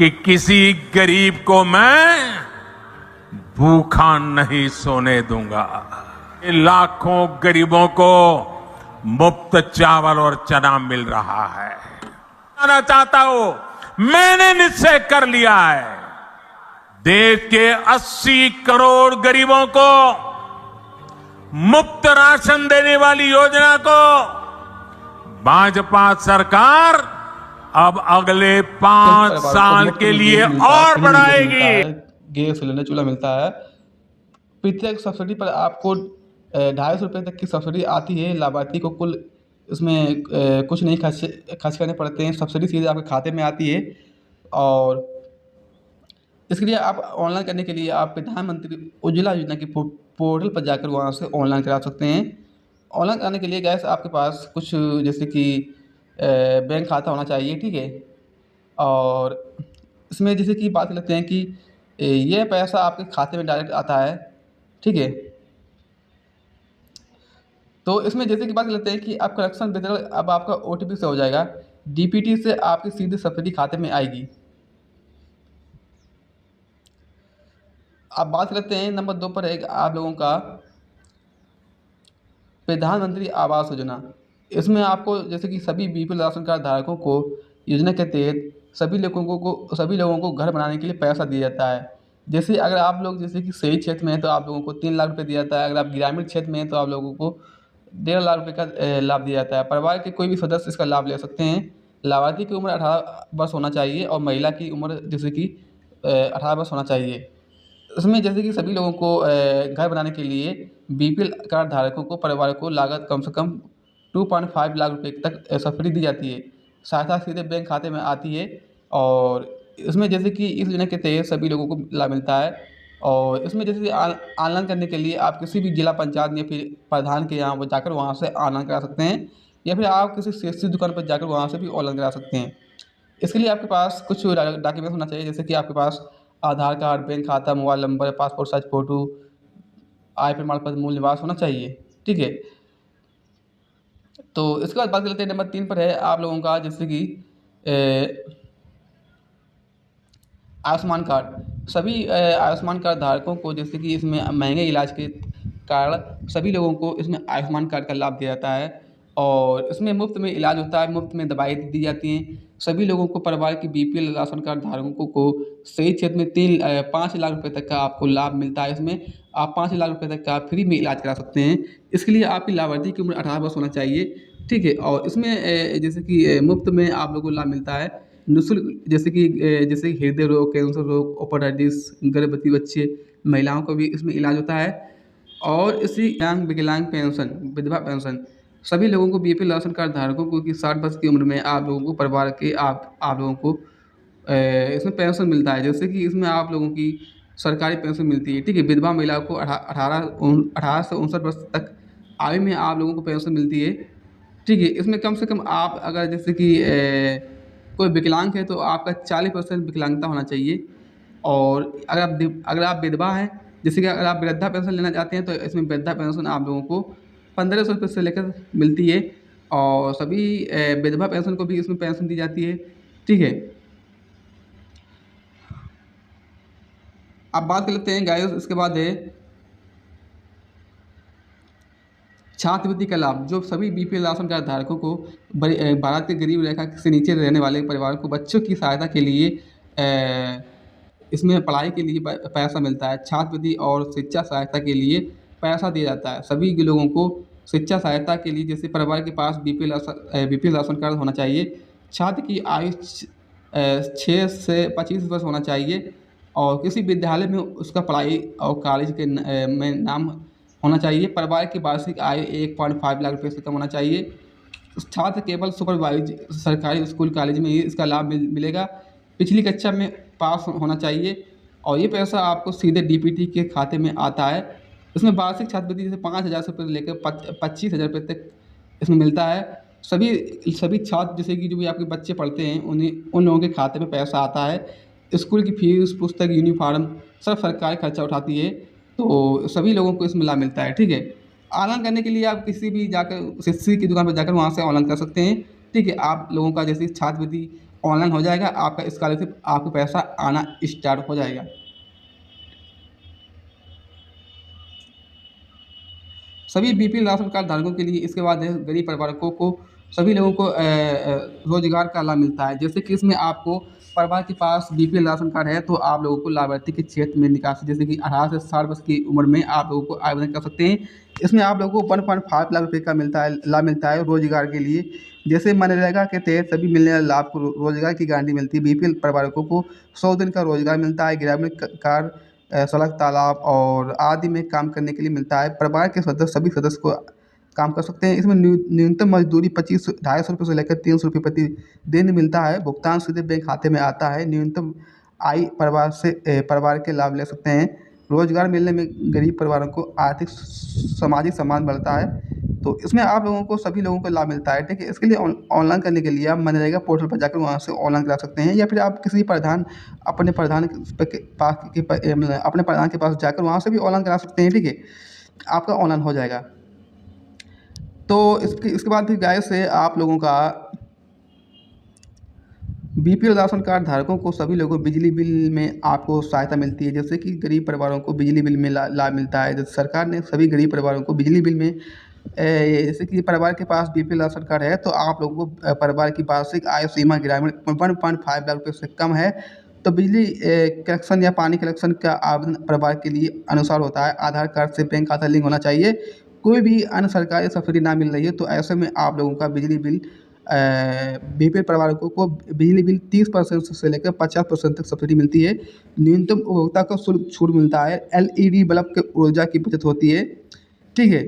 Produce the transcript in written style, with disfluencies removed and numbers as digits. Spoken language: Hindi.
कि किसी गरीब को मैं भूखा नहीं सोने दूंगा। लाखों गरीबों को मुफ्त चावल और चना मिल रहा है। कहना चाहता हूं, मैंने निश्चय कर लिया है, देश के 80 करोड़ गरीबों को मुफ्त राशन देने वाली योजना को भाजपा सरकार अब अगले 5 साल के लिए और बढ़ाएगी। गैस सिलेंडर चूल्हा मिलता है। प्रत्येक सब्सिडी पर आपको 250 रुपये तक की सब्सिडी आती है। लाभार्थी को कुल इसमें कुछ नहीं खर्च करने पड़ते हैं। सब्सिडी सीधे आपके खाते में आती है। और इसके लिए आप ऑनलाइन करने के लिए आप प्रधानमंत्री उज्ज्वला योजना की पोर्टल पर जाकर वहाँ से ऑनलाइन करा सकते हैं। ऑनलाइन कराने के लिए गैस आपके पास कुछ जैसे कि बैंक खाता होना चाहिए, ठीक है। और इसमें जैसे कि बात करते हैं कि ये पैसा आपके खाते में डायरेक्ट आता है, ठीक है। तो इसमें जैसे कि बात कर लेते हैं कि आपका आरक्षण वितरण अब आपका OTP से हो जाएगा। DPT से आपकी सीधे सब्सिडी खाते में आएगी। अब बात करते हैं नंबर 2 पर है आप लोगों का प्रधानमंत्री आवास योजना। इसमें आपको जैसे कि सभी BPL राशन कार्ड धारकों को योजना के तहत सभी लोगों को घर बनाने के लिए पैसा दिया जाता है। जैसे अगर आप लोग जैसे कि शहरी क्षेत्र में हैं तो आप लोगों को 3 लाख रुपये दिया जाता है। अगर आप ग्रामीण क्षेत्र में हैं तो आप लोगों को 1.5 लाख रुपये का लाभ दिया जाता है। परिवार के कोई भी सदस्य इसका लाभ ले सकते हैं। लाभार्थी की उम्र 18 वर्ष होना चाहिए और महिला की उम्र जैसे कि 18 वर्ष होना चाहिए। इसमें जैसे कि सभी लोगों को घर बनाने के लिए BPL कार्ड धारकों को परिवार को लागत कम से कम 2.5 लाख रुपये तक सब्सिडी दी जाती है। सहायता सीधे बैंक खाते में आती है। और इसमें जैसे कि इस योजना के तहत सभी लोगों को लाभ मिलता है। और इसमें जैसे ऑनलाइन करने के लिए आप किसी भी जिला पंचायत या फिर प्रधान के यहाँ पर जाकर वहाँ से ऑनलाइन करा सकते हैं, या फिर आप किसी CSC दुकान पर जाकर वहाँ से भी ऑनलाइन करा सकते हैं। इसके लिए आपके पास कुछ डॉक्यूमेंट्स होना चाहिए, जैसे कि आपके पास आधार कार्ड, बैंक खाता, mobile number, passport size photo, आय प्रमाण पत्र, मूल निवास होना चाहिए, ठीक है। तो इसके बाद बात कर लेते हैं नंबर 3 पर है आप लोगों का जैसे कि आयुष्मान कार्ड। सभी आयुष्मान कार्ड धारकों को जैसे कि इसमें महंगे इलाज के कारण सभी लोगों को इसमें आयुष्मान कार्ड का लाभ दिया जाता है। और इसमें मुफ्त में इलाज होता है, मुफ्त में दवाई दी जाती हैं। सभी लोगों को परिवार की BPL राशन कार्ड धारकों को शहरी क्षेत्र में 5 लाख रुपये तक का आपको लाभ मिलता है। इसमें आप 5 लाख रुपये तक का फ्री में इलाज करा सकते हैं। इसके लिए आपकी लाभार्थी की उम्र 18 वर्ष होना चाहिए, ठीक है। और इसमें जैसे कि मुफ्त में आप लोगों को लाभ मिलता है। निःशुल्क जैसे कि हृदय रोग, कैंसर रोग, ओपेटाइटिस, गर्भवती बच्चे, महिलाओं को भी इसमें इलाज होता है। और इसी विकलांग पेंशन, विधवा पेंशन, सभी लोगों को BPL राशन कार्ड धारकों को कि 60 वर्ष की उम्र में आप लोगों को परिवार के आप लोगों को इसमें पेंशन मिलता है। जैसे कि इसमें आप लोगों की सरकारी पेंशन मिलती है, ठीक है। विधवा महिलाओं को 18 से 59 वर्ष तक आयु में आप लोगों को पेंशन मिलती है, ठीक है। इसमें कम से कम आप अगर जैसे कि कोई विकलांग है तो आपका 40% विकलांगता होना चाहिए। और अगर आप विधवा हैं, जैसे कि अगर आप वृद्धा पेंशन लेना चाहते हैं तो इसमें वृद्धा पेंशन आप लोगों को 1500 रुपये से लेकर मिलती है। और सभी विधवा पेंशन को भी इसमें पेंशन दी जाती है, ठीक है। अब बात कर लेते हैं गाइस, इसके बाद है छात्रवृत्ति का लाभ, जो सभी BPL राशन कार्ड धारकों को भारत के गरीब रेखा से नीचे रहने वाले परिवार को बच्चों की सहायता के लिए इसमें पढ़ाई के लिए पैसा मिलता है। छात्रवृत्ति और शिक्षा सहायता के लिए पैसा दिया जाता है। सभी लोगों को शिक्षा सहायता के लिए जैसे परिवार के पास BPL राशन कार्ड होना चाहिए। छात्र की आयु 6 से 25 वर्ष होना चाहिए। और किसी विद्यालय में उसका पढ़ाई और कॉलेज के में नाम होना चाहिए। परिवार की वार्षिक आय 1.5 लाख रुपये से कम होना चाहिए। छात्र केवल सुपरवाइज सरकारी स्कूल कॉलेज में ही इसका लाभ मिलेगा। पिछली कक्षा में पास होना चाहिए। और ये पैसा आपको सीधे DPT के खाते में आता है। इसमें वार्षिक छात्रवृत्ति जैसे 5,000 से लेकर 25,000 रुपये तक इसमें मिलता है। सभी छात्र जैसे कि जो भी आपके बच्चे पढ़ते हैं उन लोगों के खाते में पैसा आता है। स्कूल की फीस, पुस्तक, यूनिफॉर्म सब सरकार खर्चा उठाती है। तो सभी लोगों को इसमें लाभ मिलता है, ठीक है। ऑनलाइन करने के लिए आप किसी भी जाकर CSC की दुकान पर जाकर वहाँ से ऑनलाइन कर सकते हैं, ठीक है। आप लोगों का जैसे छात्रवृत्ति ऑनलाइन हो जाएगा, आपका स्कॉलरशिप आपको पैसा आना स्टार्ट हो जाएगा। सभी बीपीएल राशन कार्ड धारकों के लिए इसके बाद है गरीब परिवारों को सभी लोगों को रोजगार का लाभ मिलता है। जैसे कि इसमें आपको परिवार के पास बीपीएल राशन कार्ड है तो आप लोगों को लाभार्थी के क्षेत्र में निकासी जैसे कि 18 से 60 वर्ष की उम्र में आप लोगों को आवेदन कर सकते हैं। इसमें आप लोगों को 1.5 लाख रुपये का लाभ मिलता है रोजगार के लिए। जैसे मनरेगा के तहत सभी मिलने वाले लाभ को रोजगार की गारंटी मिलती है। बीपीएल परिवारों को 100 दिन का रोजगार मिलता है। ग्रामीण कार्य सड़क, तालाब और आदि में काम करने के लिए मिलता है। परिवार के सदस्य सभी सदस्य को काम कर सकते हैं। इसमें न्यूनतम मजदूरी 2,500 रुपये से लेकर 300 रुपये प्रति दिन मिलता है। भुगतान सीधे बैंक खाते में आता है। न्यूनतम आय परिवार के लाभ ले सकते हैं। रोजगार मिलने में गरीब परिवारों को आर्थिक सामाजिक सम्मान बढ़ता है। तो इसमें आप लोगों को सभी लोगों को लाभ मिलता है, ठीक है। इसके लिए ऑनलाइन करने के लिए आप मनरेगा पोर्टल पर जाकर वहाँ से ऑनलाइन करा सकते हैं, या फिर आप किसी अपने प्रधान अपने प्रधान के पास जाकर वहाँ से भी ऑनलाइन करा सकते हैं, ठीक है। आपका ऑनलाइन हो जाएगा। तो इसके बाद फिर गाइस से आप लोगों का बीपीएल राशन कार्ड धारकों को सभी लोगों को बिजली बिल में आपको सहायता मिलती है। जैसे कि गरीब परिवारों को बिजली बिल में लाभ मिलता है। जैसे सरकार ने सभी गरीब परिवारों को बिजली बिल में जैसे कि परिवार के पास बीपीएल राशन कार्ड है तो आप लोगों को परिवार की वार्षिक आय सीमा ग्रामीण 1.5 लाख रुपये से कम है तो बिजली कनेक्शन या पानी कनेक्शन का आवेदन परिवार के लिए अनुसार होता है। आधार कार्ड से बैंक खाता लिंक होना चाहिए। कोई भी अन्य सरकारी सब्सिडी ना मिल रही है तो ऐसे में आप लोगों का बिजली बिल बीपीएल परिवारों को बिजली बिल 30% से लेकर 50% तक सब्सिडी मिलती है। न्यूनतम उपभोक्ता को शुल्क छूट मिलता है। एलईडी बल्ब के ऊर्जा की बचत होती है, ठीक है।